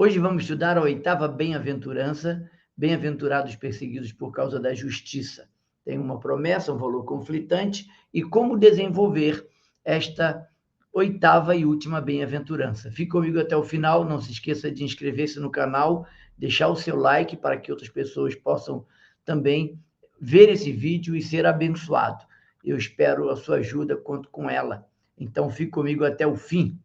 Hoje vamos estudar a oitava bem-aventurança, bem-aventurados perseguidos por causa da justiça. Tem uma promessa, um valor conflitante, e como desenvolver esta oitava e última bem-aventurança. Fique comigo até o final, não se esqueça de inscrever-se no canal, deixar o seu like para que outras pessoas possam também ver esse vídeo e ser abençoado. Eu espero a sua ajuda, conto com ela. Então, fique comigo até o fim.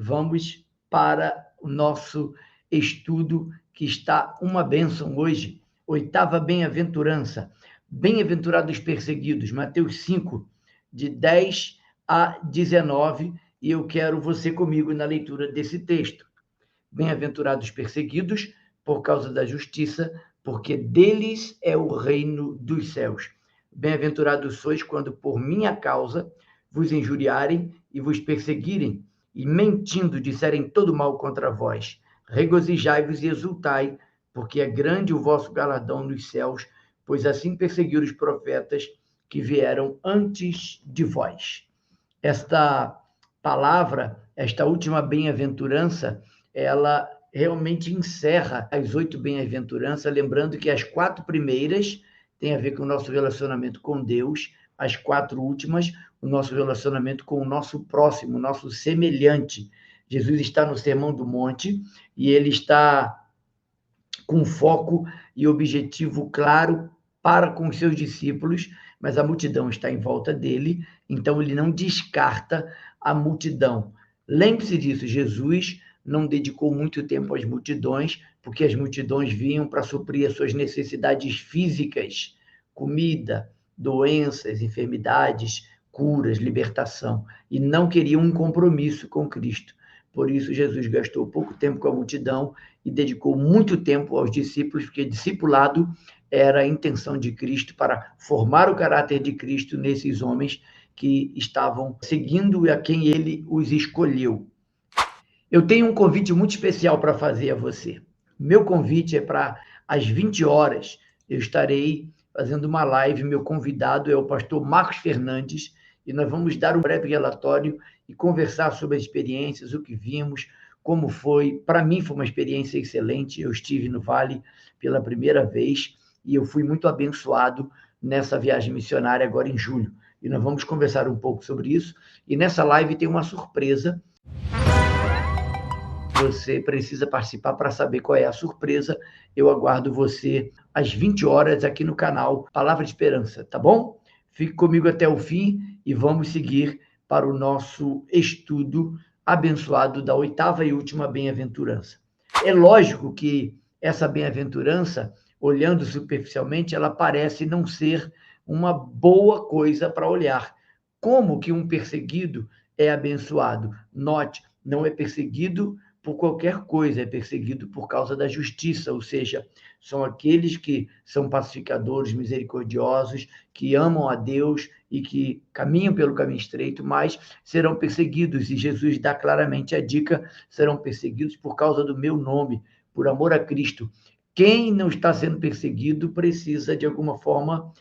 Vamos para o nosso estudo, que está uma bênção hoje. Oitava bem-aventurança. Bem-aventurados perseguidos, Mateus 5, de 10 a 19, e eu quero você comigo na leitura desse texto. Bem-aventurados perseguidos por causa da justiça, porque deles é o reino dos céus. Bem-aventurados sois quando por minha causa vos injuriarem e vos perseguirem, e mentindo disserem todo mal contra vós. Regozijai-vos e exultai, porque é grande o vosso galardão nos céus, pois assim perseguiram os profetas que vieram antes de vós. Esta palavra, esta última bem-aventurança, ela realmente encerra as 8 bem-aventuranças, lembrando que as 4 primeiras têm a ver com o nosso relacionamento com Deus, as 4 últimas, o nosso relacionamento com o nosso próximo, o nosso semelhante. Jesus está no Sermão do Monte e ele está com foco e objetivo claro para com os seus discípulos, mas a multidão está em volta dele, então ele não descarta a multidão. Lembre-se disso, Jesus não dedicou muito tempo às multidões, porque as multidões vinham para suprir as suas necessidades físicas, comida, doenças, enfermidades, curas, libertação, e não queriam um compromisso com Cristo. Por isso, Jesus gastou pouco tempo com a multidão e dedicou muito tempo aos discípulos, porque discipulado era a intenção de Cristo para formar o caráter de Cristo nesses homens que estavam seguindo a quem ele os escolheu. Eu tenho um convite muito especial para fazer a você. Meu convite é para às 20 horas, eu estarei fazendo uma live, meu convidado é o pastor Marcos Fernandes, e nós vamos dar um breve relatório e conversar sobre as experiências, o que vimos, como foi. Para mim foi uma experiência excelente, eu estive no Vale pela primeira vez e eu fui muito abençoado nessa viagem missionária agora em julho. E nós vamos conversar um pouco sobre isso, e nessa live tem uma surpresa. Você precisa participar para saber qual é a surpresa. Eu aguardo você às 20 horas aqui no canal Palavra de Esperança, tá bom? Fique comigo até o fim e vamos seguir para o nosso estudo abençoado da oitava e última bem-aventurança. É lógico que essa bem-aventurança, olhando superficialmente, ela parece não ser uma boa coisa para olhar. Como que um perseguido é abençoado? Note, não é perseguido por qualquer coisa, é perseguido por causa da justiça, ou seja, são aqueles que são pacificadores, misericordiosos, que amam a Deus e que caminham pelo caminho estreito, mas serão perseguidos, e Jesus dá claramente a dica, serão perseguidos por causa do meu nome, por amor a Cristo. Quem não está sendo perseguido precisa, de alguma forma,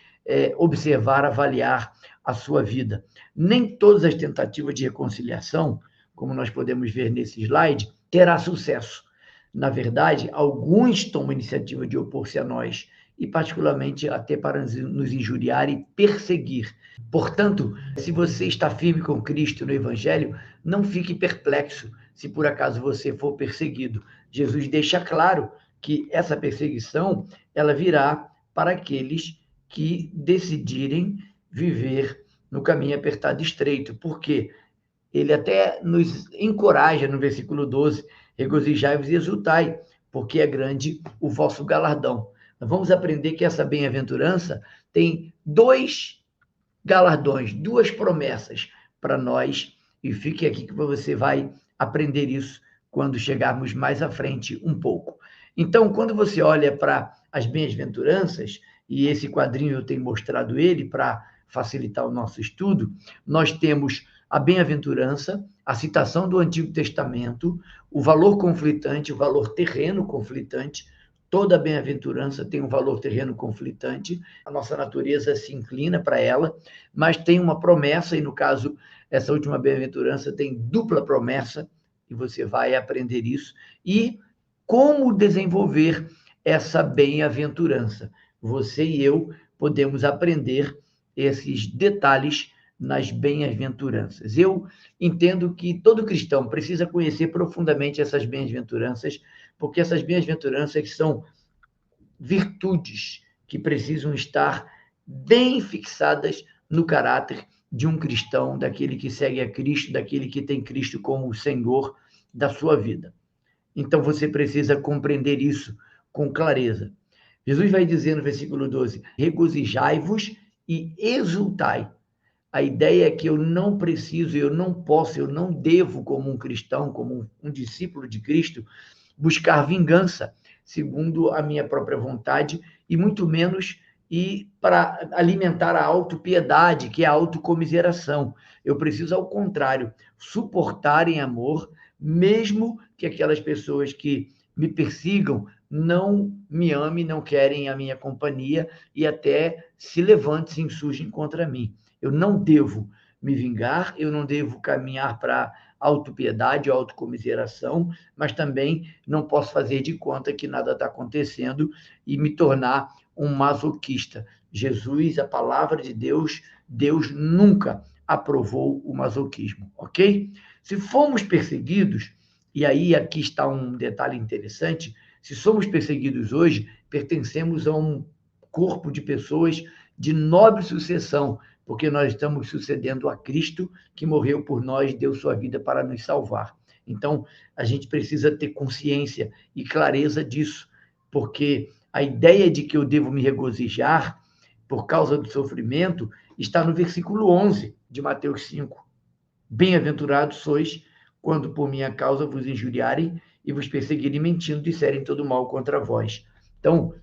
observar, avaliar a sua vida. Nem todas as tentativas de reconciliação, como nós podemos ver nesse slide, terá sucesso. Na verdade, alguns tomam a iniciativa de opor-se a nós, e particularmente até para nos injuriar e perseguir. Portanto, se você está firme com Cristo no Evangelho, não fique perplexo se por acaso você for perseguido. Jesus deixa claro que essa perseguição, ela virá para aqueles que decidirem viver no caminho apertado e estreito. Por quê? Ele até nos encoraja no versículo 12, regozijai-vos e exultai, porque é grande o vosso galardão. Nós vamos aprender que essa bem-aventurança tem 2 galardões, 2 promessas para nós, e fique aqui que você vai aprender isso quando chegarmos mais à frente um pouco. Então, quando você olha para as bem-aventuranças, e esse quadrinho eu tenho mostrado ele para facilitar o nosso estudo, nós temos a bem-aventurança, a citação do Antigo Testamento, o valor conflitante, o valor terreno conflitante, Toda bem-aventurança tem um valor terreno conflitante, a nossa natureza se inclina para ela, mas tem uma promessa, e no caso, essa última bem-aventurança tem dupla promessa, e você vai aprender isso, e como desenvolver essa bem-aventurança. Você e eu podemos aprender esses detalhes nas bem-aventuranças. Eu entendo que todo cristão precisa conhecer profundamente essas bem-aventuranças, porque essas bem-aventuranças são virtudes que precisam estar bem fixadas no caráter de um cristão, daquele que segue a Cristo, daquele que tem Cristo como o Senhor da sua vida. Então você precisa compreender isso com clareza. Jesus vai dizer no versículo 12: regozijai-vos e exultai. A ideia é que eu não preciso, eu não posso, eu não devo, como um cristão, como um discípulo de Cristo, buscar vingança segundo a minha própria vontade, e muito menos e para alimentar a autopiedade, que é a autocomiseração. Eu preciso, ao contrário, suportar em amor, mesmo que aquelas pessoas que me persigam não me amem, não querem a minha companhia e até se levantem, se insurgem contra mim. Eu não devo me vingar, eu não devo caminhar para autopiedade, autocomiseração, mas também não posso fazer de conta que nada está acontecendo e me tornar um masoquista. Jesus, a palavra de Deus, Deus nunca aprovou o masoquismo, ok? Se fomos perseguidos, e aí aqui está um detalhe interessante, se somos perseguidos hoje, pertencemos a um corpo de pessoas de nobre sucessão, porque nós estamos sucedendo a Cristo, que morreu por nós, deu sua vida para nos salvar. Então, a gente precisa ter consciência e clareza disso, porque a ideia de que eu devo me regozijar por causa do sofrimento está no versículo 11 de Mateus 5. Bem-aventurados sois quando por minha causa vos injuriarem e vos perseguirem mentindo, disserem todo mal contra vós. Então,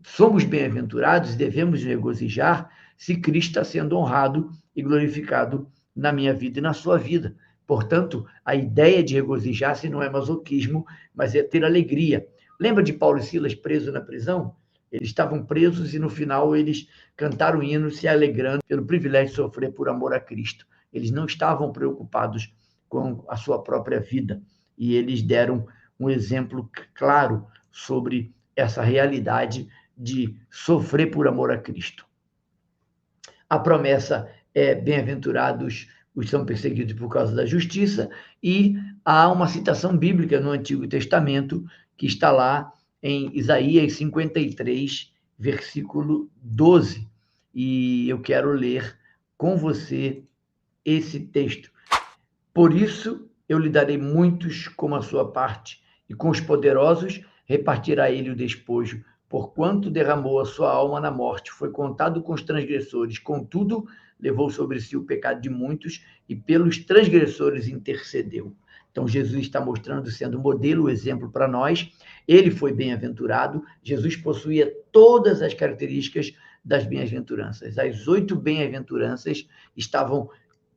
somos bem-aventurados e devemos nos regozijar se Cristo está sendo honrado e glorificado na minha vida e na sua vida. Portanto, a ideia de regozijar-se não é masoquismo, mas é ter alegria. Lembra de Paulo e Silas presos na prisão? Eles estavam presos e no final eles cantaram hinos se alegrando pelo privilégio de sofrer por amor a Cristo. Eles não estavam preocupados com a sua própria vida e eles deram um exemplo claro sobre essa realidade de sofrer por amor a Cristo. A promessa é: bem-aventurados os são perseguidos por causa da justiça, e há uma citação bíblica no Antigo Testamento que está lá em Isaías 53, versículo 12, e eu quero ler com você esse texto. Por isso eu lhe darei muitos como a sua parte, e com os poderosos repartirá ele o despojo, porquanto derramou a sua alma na morte, foi contado com os transgressores, contudo, levou sobre si o pecado de muitos e pelos transgressores intercedeu. Então, Jesus está mostrando, sendo modelo, o exemplo para nós. Ele foi bem-aventurado, Jesus possuía todas as características das bem-aventuranças. As 8 bem-aventuranças estavam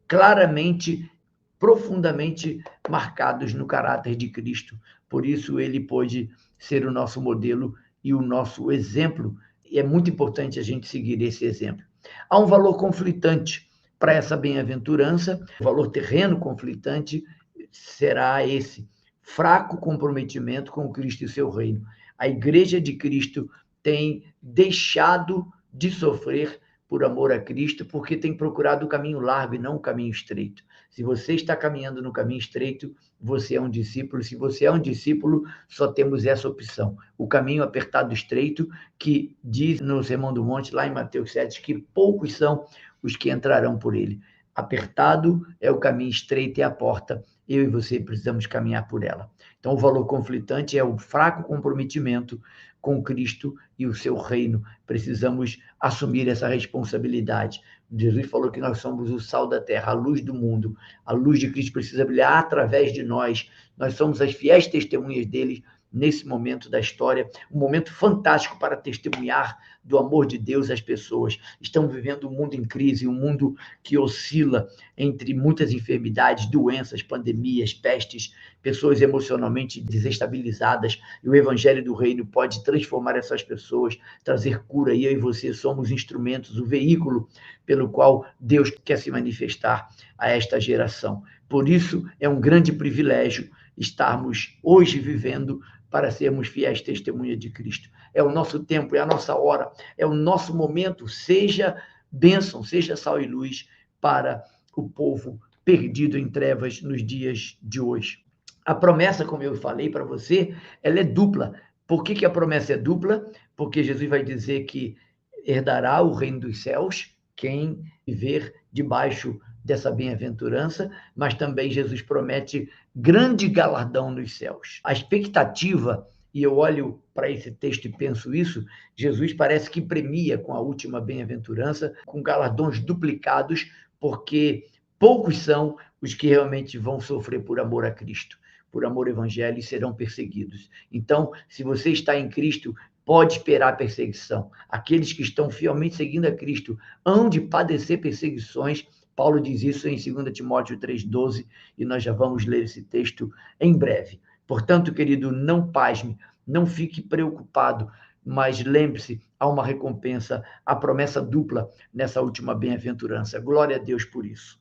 claramente, profundamente marcados no caráter de Cristo. Por isso, ele pôde ser o nosso modelo e o nosso exemplo, e é muito importante a gente seguir esse exemplo. Há um valor conflitante para essa bem-aventurança, o valor terreno conflitante será esse: fraco comprometimento com Cristo e seu reino. A igreja de Cristo tem deixado de sofrer por amor a Cristo, porque tem procurado o caminho largo e não o caminho estreito. Se você está caminhando no caminho estreito, você é um discípulo. Se você é um discípulo, só temos essa opção: o caminho apertado estreito, que diz no Sermão do Monte, lá em Mateus 7, que poucos são os que entrarão por ele. Apertado é o caminho, estreito é a porta, eu e você precisamos caminhar por ela. Então, o valor conflitante é o fraco comprometimento com Cristo e o seu reino. Precisamos assumir essa responsabilidade. Jesus falou que nós somos o sal da terra, a luz do mundo. A luz de Cristo precisa brilhar através de nós. Nós somos as fiéis testemunhas dele nesse momento da história, um momento fantástico para testemunhar do amor de Deus às pessoas. Estamos vivendo um mundo em crise, um mundo que oscila entre muitas enfermidades, doenças, pandemias, pestes, pessoas emocionalmente desestabilizadas, e o Evangelho do Reino pode transformar essas pessoas, trazer cura, e eu e você somos instrumentos, o veículo pelo qual Deus quer se manifestar a esta geração. Por isso, é um grande privilégio estarmos hoje vivendo para sermos fiéis testemunhas de Cristo. É o nosso tempo, é a nossa hora, é o nosso momento. Seja bênção, seja sal e luz para o povo perdido em trevas nos dias de hoje. A promessa, como eu falei para você, ela é dupla. Por que a promessa é dupla? Porque Jesus vai dizer que herdará o reino dos céus quem viver debaixo dessa bem-aventurança, mas também Jesus promete grande galardão nos céus. A expectativa, e eu olho para esse texto e penso isso, Jesus parece que premia com a última bem-aventurança, com galardões duplicados, porque poucos são os que realmente vão sofrer por amor a Cristo, por amor ao Evangelho, e serão perseguidos. Então, se você está em Cristo, pode esperar perseguição. Aqueles que estão fielmente seguindo a Cristo hão de padecer perseguições. Paulo diz isso em 2 Timóteo 3,12, e nós já vamos ler esse texto em breve. Portanto, querido, não pasme, não fique preocupado, mas lembre-se, há uma recompensa, a promessa dupla nessa última bem-aventurança. Glória a Deus por isso.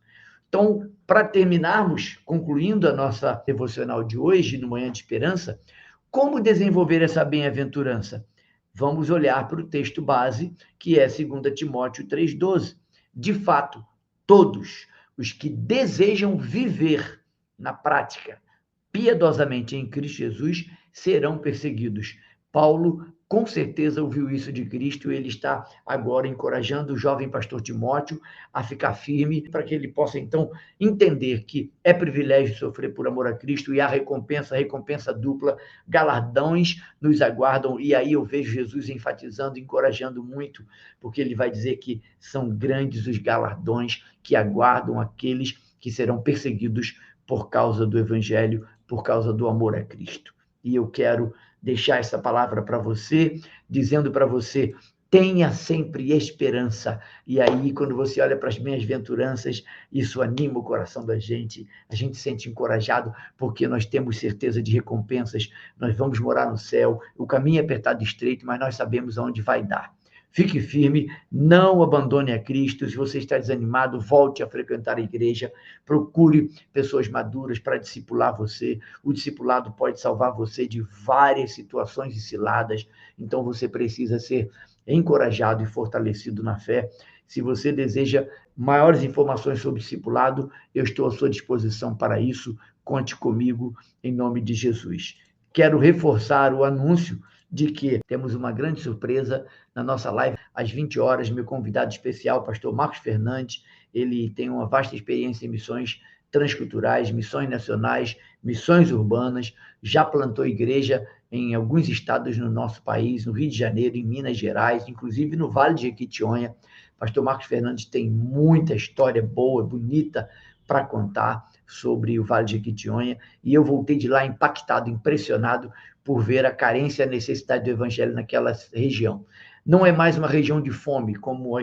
Então, para terminarmos, concluindo a nossa devocional de hoje, no Manhã de Esperança, como desenvolver essa bem-aventurança? Vamos olhar para o texto base, que é 2 Timóteo 3,12. De fato, todos os que desejam viver na prática piedosamente em Cristo Jesus serão perseguidos. Paulo, com certeza, ouviu isso de Cristo, e ele está agora encorajando o jovem pastor Timóteo a ficar firme, para que ele possa, então, entender que é privilégio sofrer por amor a Cristo, e a recompensa dupla, galardões nos aguardam. E aí eu vejo Jesus enfatizando, encorajando muito, porque ele vai dizer que são grandes os galardões que aguardam aqueles que serão perseguidos por causa do Evangelho, por causa do amor a Cristo. E eu quero deixar essa palavra para você, dizendo para você, tenha sempre esperança. E aí, quando você olha para as bem-aventuranças, isso anima o coração da gente, a gente se sente encorajado, porque nós temos certeza de recompensas, nós vamos morar no céu, o caminho é apertado e estreito, mas nós sabemos aonde vai dar. Fique firme, não abandone a Cristo. Se você está desanimado, volte a frequentar a igreja, procure pessoas maduras para discipular você. O discipulado pode salvar você de várias situações e ciladas, então você precisa ser encorajado e fortalecido na fé. Se você deseja maiores informações sobre discipulado, eu estou à sua disposição para isso. Conte comigo, em nome de Jesus. Quero reforçar o anúncio de que temos uma grande surpresa na nossa live às 20 horas. Meu convidado especial, pastor Marcos Fernandes, ele tem uma vasta experiência em missões transculturais, missões nacionais, missões urbanas, já plantou igreja em alguns estados no nosso país, no Rio de Janeiro, em Minas Gerais, inclusive no Vale de Jequitinhonha. Pastor Marcos Fernandes tem muita história boa, bonita para contar sobre o Vale de Jequitinhonha, e eu voltei de lá impactado, impressionado por ver a carência e a necessidade do Evangelho naquela região. Não é mais uma região de fome, como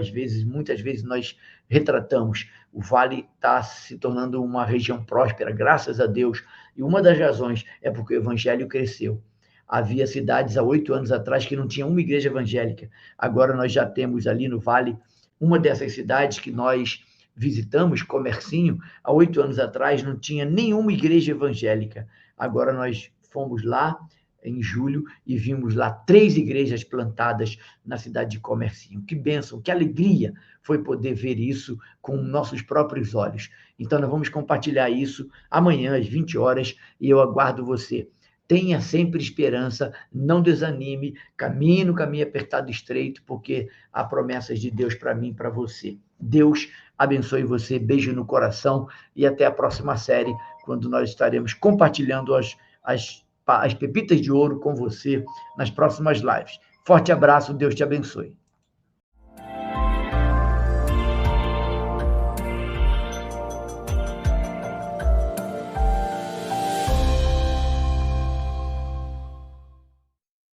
muitas vezes nós retratamos. O Vale está se tornando uma região próspera, graças a Deus, e uma das razões é porque o Evangelho cresceu. Havia cidades há 8 anos atrás que não tinha uma igreja evangélica. Agora nós já temos ali no Vale, uma dessas cidades que nós visitamos, Comercinho, há 8 anos atrás não tinha nenhuma igreja evangélica. Agora nós fomos lá em julho e vimos lá 3 igrejas plantadas na cidade de Comercinho. Que bênção, que alegria foi poder ver isso com nossos próprios olhos. Então nós vamos compartilhar isso amanhã às 20 horas e eu aguardo você. Tenha sempre esperança, não desanime, caminhe no caminho apertado e estreito, porque há promessas de Deus para mim e para você. Deus abençoe você, beijo no coração e até a próxima série, quando nós estaremos compartilhando as pepitas de ouro com você nas próximas lives. Forte abraço, Deus te abençoe.